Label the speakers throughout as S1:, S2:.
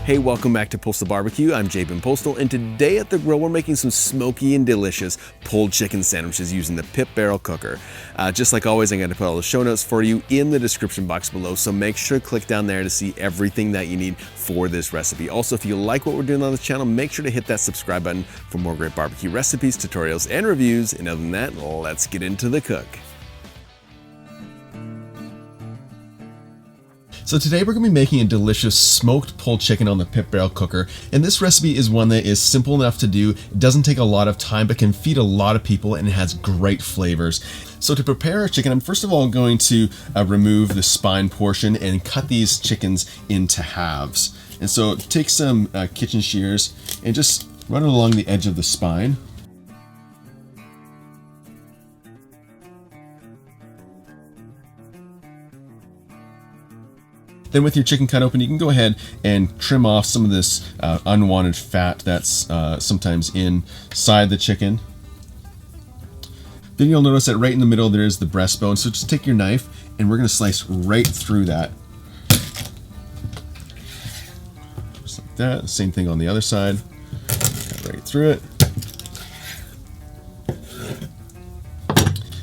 S1: Hey, welcome back to Postal Barbecue. I'm Jabin Postal, and today at the grill we're making some smoky and delicious pulled chicken sandwiches using the pit barrel cooker. Just like always, I'm going to put all the show notes for you in the description box below, so make sure to click down there to see everything that you need for this recipe. Also, if you like what we're doing on the channel, make sure to hit that subscribe button for more great barbecue recipes, tutorials, and reviews. And other than that, let's get into the cook. So today we're going to be making a delicious smoked pulled chicken on the pit barrel cooker, and this recipe is one that is simple enough to do, it doesn't take a lot of time, but can feed a lot of people, and it has great flavors. So to prepare our chicken, I'm first of all going to remove the spine portion and cut these chickens into halves. And so take some kitchen shears and just run it along the edge of the spine. Then with your chicken cut open, you can go ahead and trim off some of this unwanted fat that's sometimes inside the chicken. Then you'll notice that right in the middle there is the breastbone, so just take your knife and we're going to slice right through that. Just like that. Same thing on the other side. Cut right through it.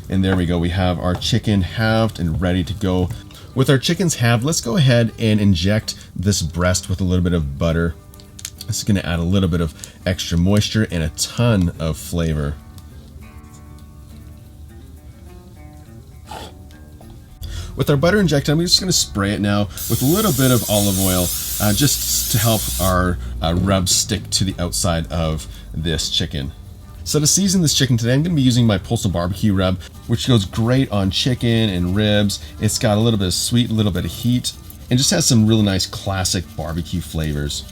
S1: And there we go. We have our chicken halved and ready to go. With our chickens halved, let's go ahead and inject this breast with a little bit of butter. This is going to add a little bit of extra moisture and a ton of flavor. With our butter injected, I'm just going to spray it now with a little bit of olive oil just to help our rub stick to the outside of this chicken. So to season this chicken today, I'm going to be using my Postal barbecue rub, which goes great on chicken and ribs. It's got a little bit of sweet, a little bit of heat, and just has some really nice classic barbecue flavors.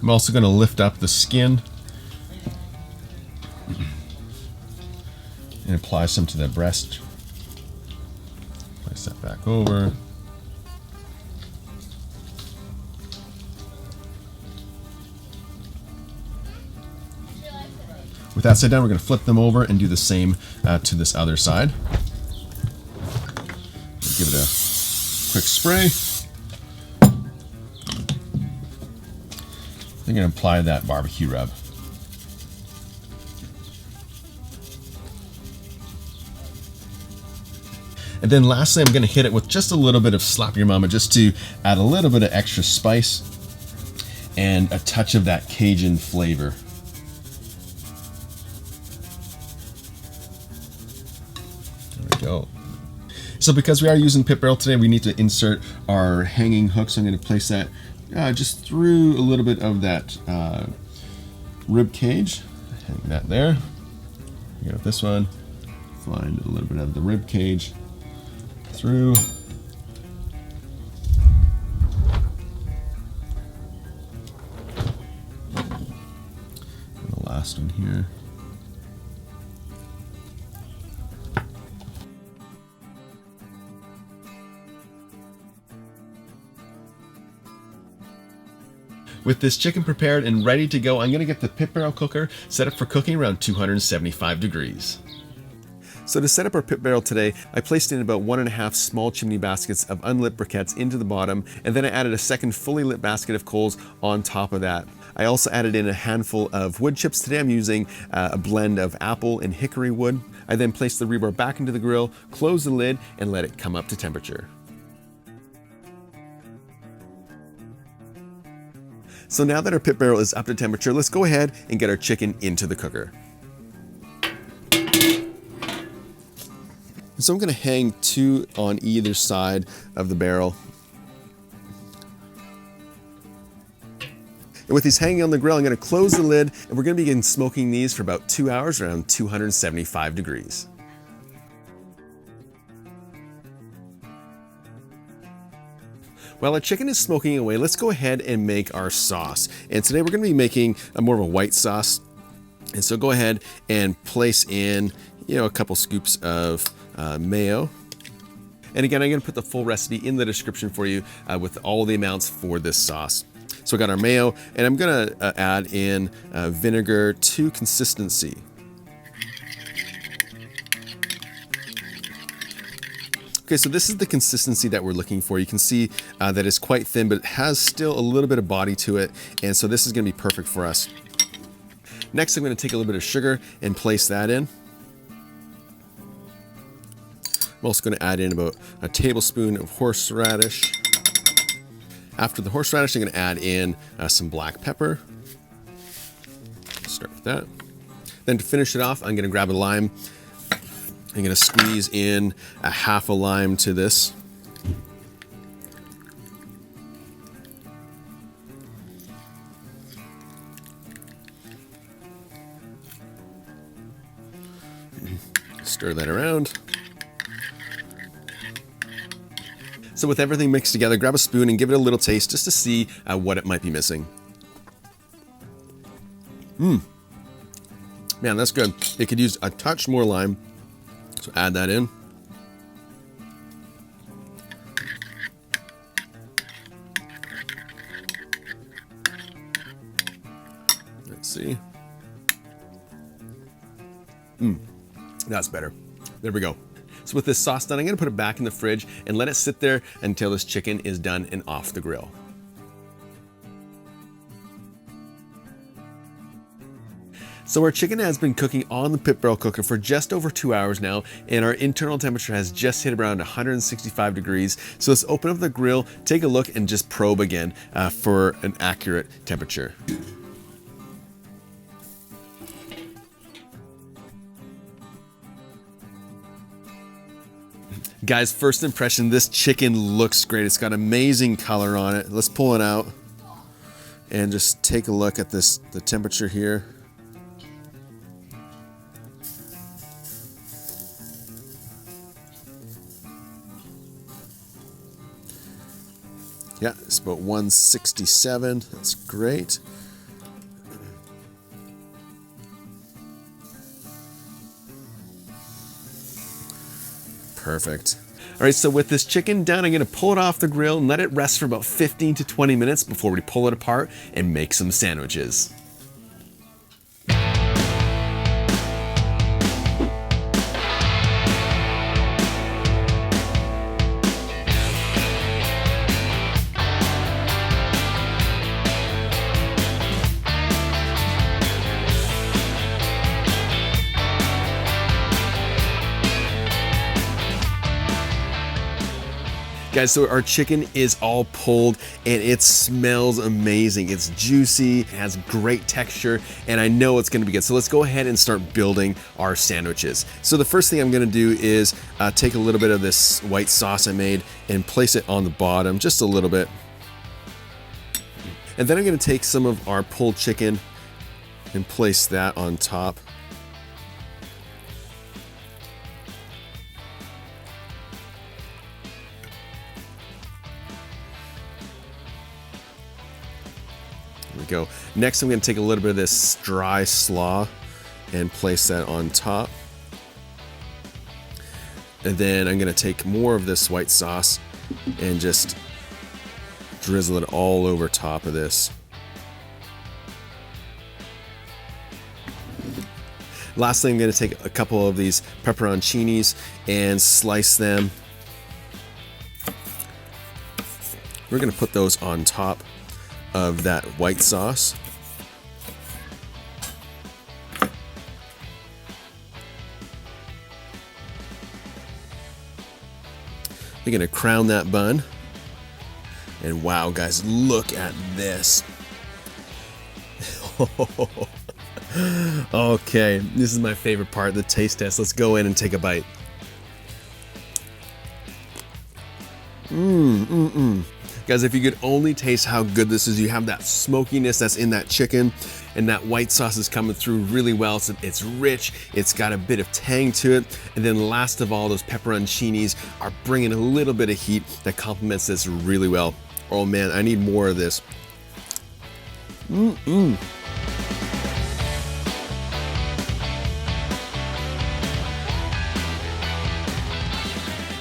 S1: I'm also going to lift up the skin and apply some to the breast. Place that back over. With that set down, we're going to flip them over and do the same to this other side. Give it a quick spray. I'm going to apply that barbecue rub. And then lastly, I'm going to hit it with just a little bit of Slap Your Mama, just to add a little bit of extra spice and a touch of that Cajun flavor. Go. So because we are using pit barrel today, we need to insert our hanging hook. So I'm going to place that just through a little bit of that rib cage. Hang that there. You got this one. Find a little bit of the rib cage through. And the last one here. With this chicken prepared and ready to go, I'm going to get the pit barrel cooker set up for cooking around 275 degrees. So to set up our pit barrel today, I placed in about 1.5 small chimney baskets of unlit briquettes into the bottom, and then I added a second fully lit basket of coals on top of that. I also added in a handful of wood chips. Today I'm using a blend of apple and hickory wood. I then placed the rebar back into the grill, closed the lid, and let it come up to temperature. So now that our pit barrel is up to temperature, let's go ahead and get our chicken into the cooker. So I'm going to hang 2 on either side of the barrel. And with these hanging on the grill, I'm going to close the lid, and we're going to begin smoking these for about 2 hours around 275 degrees. While our chicken is smoking away, let's go ahead and make our sauce. And today we're going to be making more of a white sauce. And so go ahead and place in, a couple scoops of mayo. And again, I'm going to put the full recipe in the description for you with all the amounts for this sauce. So we got our mayo, and I'm going to add in vinegar to consistency. Okay, so this is the consistency that we're looking for. You can see that it's quite thin, but it has still a little bit of body to it. And so this is gonna be perfect for us. Next, I'm gonna take a little bit of sugar and place that in. I'm also gonna add in about a tablespoon of horseradish. After the horseradish, I'm gonna add in some black pepper. Start with that. Then to finish it off, I'm gonna grab a lime. I'm gonna squeeze in a half a lime to this. Stir that around. So with everything mixed together, grab a spoon and give it a little taste just to see what it might be missing. Man, that's good. It could use a touch more lime. So add that in. Let's see. That's better. There we go. So with this sauce done, I'm gonna put it back in the fridge and let it sit there until this chicken is done and off the grill. So our chicken has been cooking on the pit barrel cooker for just over 2 hours now, and our internal temperature has just hit around 165 degrees. So let's open up the grill, take a look, and just probe again for an accurate temperature. Guys, first impression, this chicken looks great. It's got amazing color on it. Let's pull it out and just take a look at the temperature here. Yeah, it's about 167. That's great. Perfect. All right, so with this chicken done, I'm gonna pull it off the grill and let it rest for about 15 to 20 minutes before we pull it apart and make some sandwiches. Guys, so our chicken is all pulled and it smells amazing. It's juicy, it has great texture, and I know it's gonna be good. So let's go ahead and start building our sandwiches. So the first thing I'm gonna do is take a little bit of this white sauce I made and place it on the bottom, just a little bit. And then I'm gonna take some of our pulled chicken and place that on top. There we go. Next, I'm going to take a little bit of this dry slaw and place that on top. And then I'm going to take more of this white sauce and just drizzle it all over top of this. Lastly, I'm going to take a couple of these pepperoncinis and slice them. We're going to put those on top of that white sauce. We're gonna crown that bun. And wow, guys, look at this. Okay, this is my favorite part, the taste test. Let's go in and take a bite. Guys, if you could only taste how good this is, you have that smokiness that's in that chicken, and that white sauce is coming through really well. So it's rich, it's got a bit of tang to it, and then last of all, those pepperoncinis are bringing a little bit of heat that complements this really well. Oh man, I need more of this.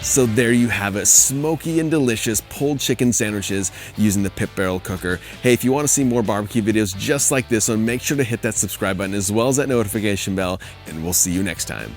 S1: So there you have it, smoky and delicious pulled chicken sandwiches using the pit barrel cooker. Hey, if you want to see more barbecue videos just like this one, make sure to hit that subscribe button as well as that notification bell, and we'll see you next time.